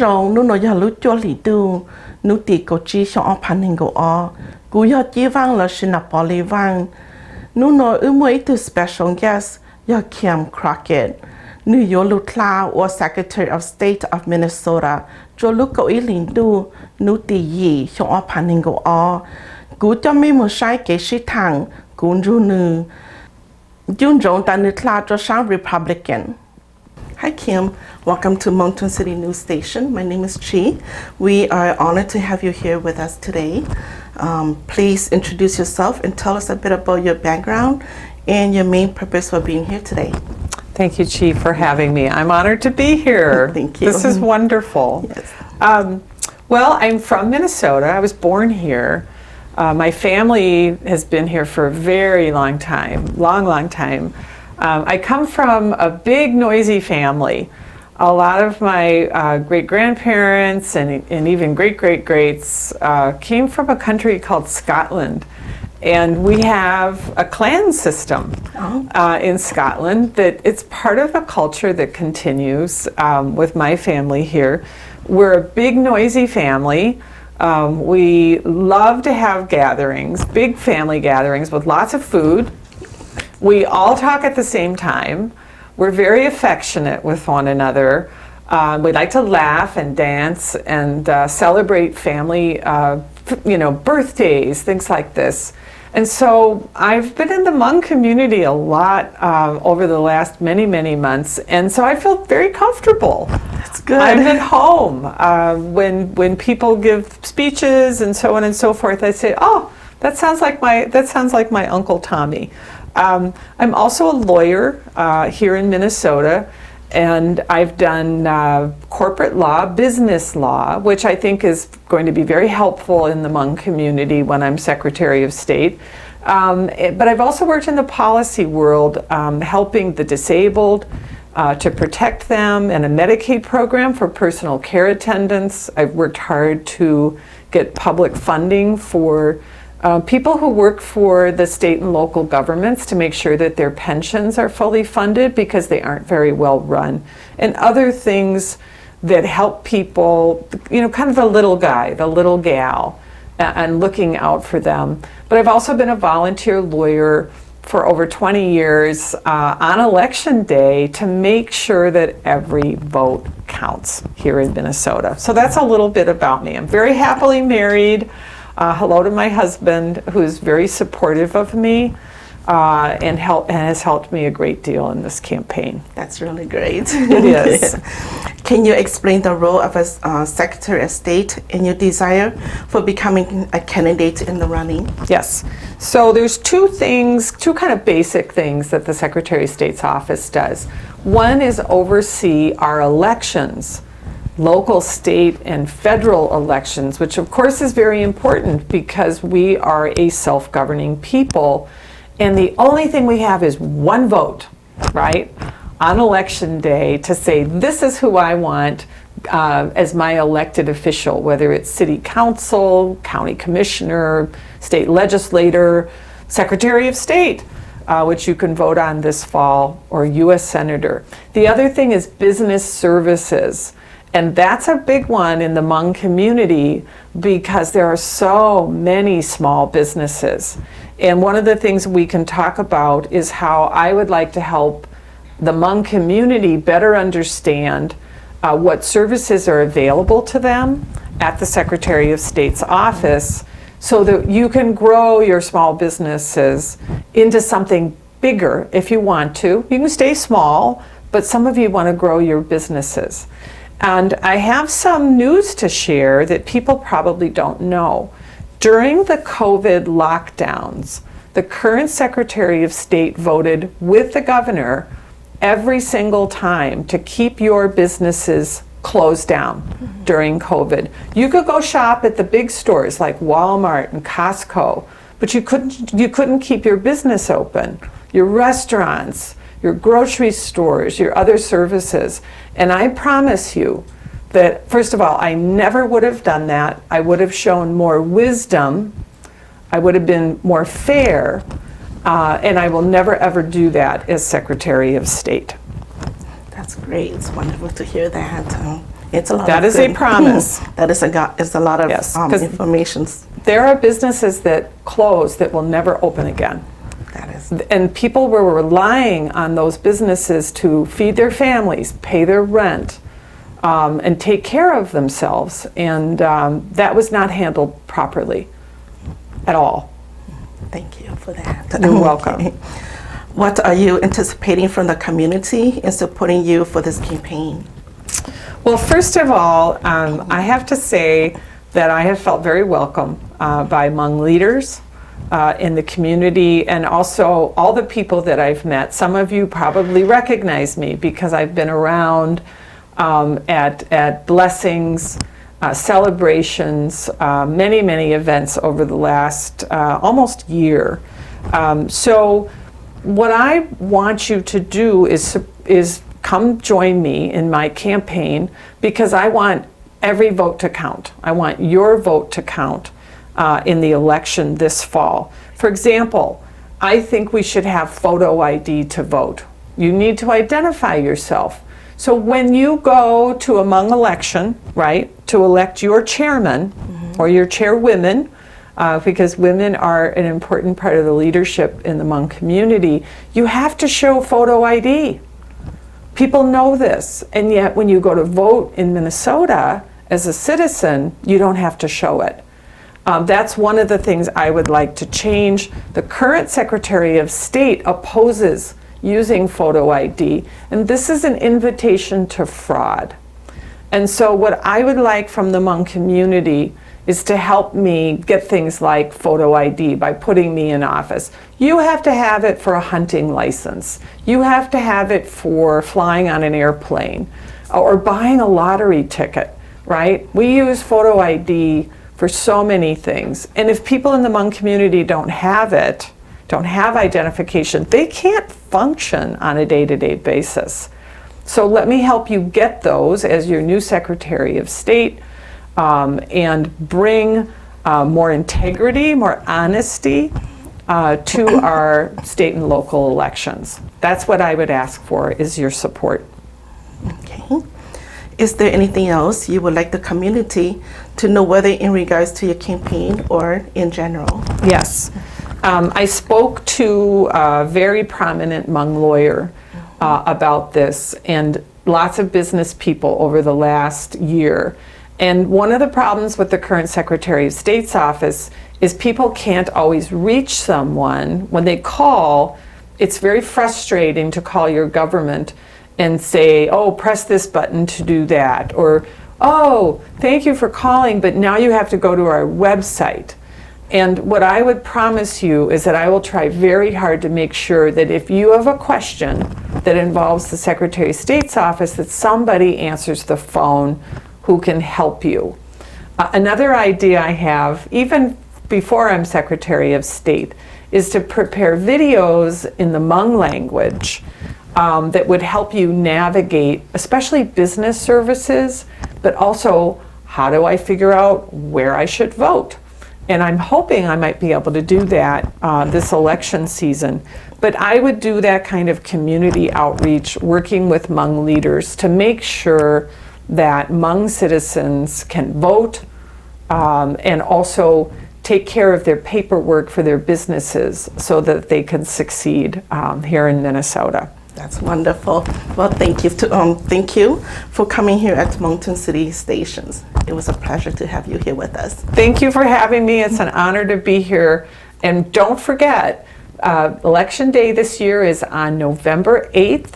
rong nu no ya lu cho li tu nu ti ko chi so on pan ning go o gu ya Chee Vang la shin na li vang nu no mo itu special guest ya Kim Crockett nu yo lu tla or Secretary of State of Minnesota cho lu ko I lin tu nu ti yi so on pan ning go o gu cho mi mo sai ke shi thang gu ru nu jun jong ta nu tla cho sang Republican. Hi Kim, welcome to Mountain City News Station. My name is Chee. We are honored to have you here with us today. Please introduce yourself and tell us a bit about your background and your main purpose for being here today. Thank you, Chee, for having me. I'm honored to be here. Thank you. This is wonderful. Yes. Well, I'm from Minnesota. I was born here. My family has been here for a very long time, long time. I come from a big, noisy family. A lot of my great-grandparents and even great-great-greats came from a country called Scotland. And we have a clan system in Scotland that it's part of the culture that continues with my family here. We're a big, noisy family. We love to have gatherings, big family gatherings with lots of food. We all talk at the same time. We're very affectionate with one another. We like to laugh and dance and celebrate family, birthdays, things like this. And so I've been in the Hmong community a lot over the last many months, and so I feel very comfortable. That's good. I'm at home. When people give speeches and so on and so forth, I say, "Oh, that sounds like my Uncle Tommy." I'm also a lawyer here in Minnesota, and I've done corporate law, business law, which I think is going to be very helpful in the Hmong community when I'm Secretary of State. But I've also worked in the policy world, helping the disabled to protect them, and a Medicaid program for personal care attendants. I've worked hard to get public funding for people who work for the state and local governments to make sure that their pensions are fully funded because they aren't very well run, and other things that help people, kind of the little guy, the little gal, and looking out for them. But I've also been a volunteer lawyer for over 20 years on election day to make sure that every vote counts here in Minnesota. So that's a little bit about me. I'm very happily married. Hello to my husband, who's very supportive of me and has helped me a great deal in this campaign. That's really great. It is. Can you explain the role of a Secretary of State and your desire for becoming a candidate in the running? Yes. So there's two kind of basic things that the Secretary of State's office does. One is oversee our elections, local, state, and federal elections, which of course is very important because we are a self-governing people, and the only thing we have is one vote, right, on election day to say this is who I want as my elected official, whether it's city council, county commissioner, state legislator, Secretary of State, which you can vote on this fall, or U.S. Senator. The other thing is business services. And that's a big one in the Hmong community because there are so many small businesses. And one of the things we can talk about is how I would like to help the Hmong community better understand what services are available to them at the Secretary of State's office so that you can grow your small businesses into something bigger if you want to. You can stay small, but some of you want to grow your businesses. And I have some news to share that people probably don't know. During the COVID lockdowns, the current Secretary of State voted with the governor every single time to keep your businesses closed down during COVID. You could go shop at the big stores like Walmart and Costco, but you couldn't keep your business open, your restaurants, your grocery stores, your other services. And I promise you that, first of all, I never would have done that. I would have shown more wisdom. I would have been more fair. And I will never, ever do that as Secretary of State. That's great. It's wonderful to hear that. It's a lot That of is a good- promise. That is is a lot of Yes, 'cause information. There are businesses that close that will never open again. That is. And people were relying on those businesses to feed their families, pay their rent, and take care of themselves. And that was not handled properly at all. Thank you for that. You're welcome. Okay. What are you anticipating from the community in supporting you for this campaign? Well, first of all, I have to say that I have felt very welcome by Hmong leaders in the community, and also all the people that I've met. Some of you probably recognize me because I've been around at blessings, celebrations, many events over the last almost year. So what I want you to do is come join me in my campaign, because I want every vote to count. I want your vote to count in the election this fall. For example, I think we should have photo ID to vote. You need to identify yourself. So when you go to a Hmong election, right, to elect your chairman or your chairwomen, because women are an important part of the leadership in the Hmong community, you have to show photo ID. People know this, and yet when you go to vote in Minnesota as a citizen, you don't have to show it. That's one of the things I would like to change. The current Secretary of State opposes using photo ID, and this is an invitation to fraud. And so what I would like from the Hmong community is to help me get things like photo ID by putting me in office. You have to have it for a hunting license. You have to have it for flying on an airplane or buying a lottery ticket, right? We use photo ID for so many things. And if people in the Hmong community don't have it, don't have identification, they can't function on a day-to-day basis. So let me help you get those as your new Secretary of State, and bring more integrity, more honesty to our state and local elections. That's what I would ask for, is your support. Okay. Is there anything else you would like the community to know, whether in regards to your campaign or in general? Yes. I spoke to a very prominent Hmong lawyer about this, and lots of business people over the last year. And one of the problems with the current Secretary of State's office is people can't always reach someone. When they call, it's very frustrating to call your government and say, oh, press this button to do that, or, oh, thank you for calling, but now you have to go to our website. And what I would promise you is that I will try very hard to make sure that if you have a question that involves the Secretary of State's office, that somebody answers the phone who can help you. Another idea I have, even before I'm Secretary of State, is to prepare videos in the Hmong language that would help you navigate, especially business services, but also how do I figure out where I should vote? And I'm hoping I might be able to do that this election season. But I would do that kind of community outreach, working with Hmong leaders to make sure that Hmong citizens can vote and also take care of their paperwork for their businesses so that they can succeed here in Minnesota. That's wonderful. Well, thank you for coming here at Moncton City Stations. It was a pleasure to have you here with us. Thank you for having me. It's an honor to be here. And don't forget, Election Day this year is on November 8th.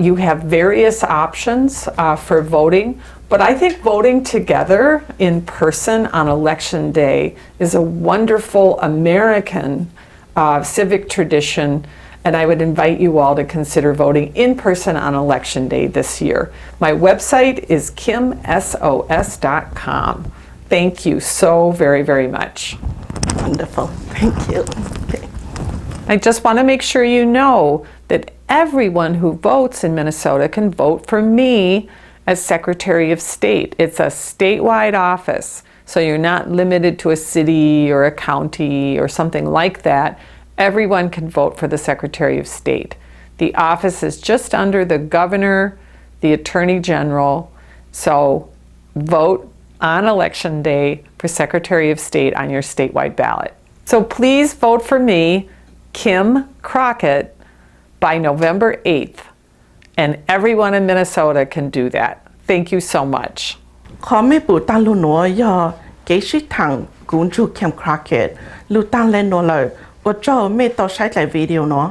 You have various options for voting, but I think voting together in person on Election Day is a wonderful American civic tradition, and I would invite you all to consider voting in person on Election Day this year. My website is kimsos.com. Thank you so very much. Wonderful. Thank you. Okay. I just want to make sure you know that everyone who votes in Minnesota can vote for me as Secretary of State. It's a statewide office, so you're not limited to a city or a county or something like that. Everyone can vote for the Secretary of State. The office is just under the governor, the attorney general, So vote on Election Day for Secretary of State on your statewide ballot. So please vote for me, Kim Crockett, by November 8th. And everyone in Minnesota can do that. Thank you so much. ขอไม่ปูตันลูนัวยอเกชิทังกุนจูแคมคราเกตลูตันเลนโนเลยว่าเจ้าไม่ต้องใช้หลายวิดีโอเนาะ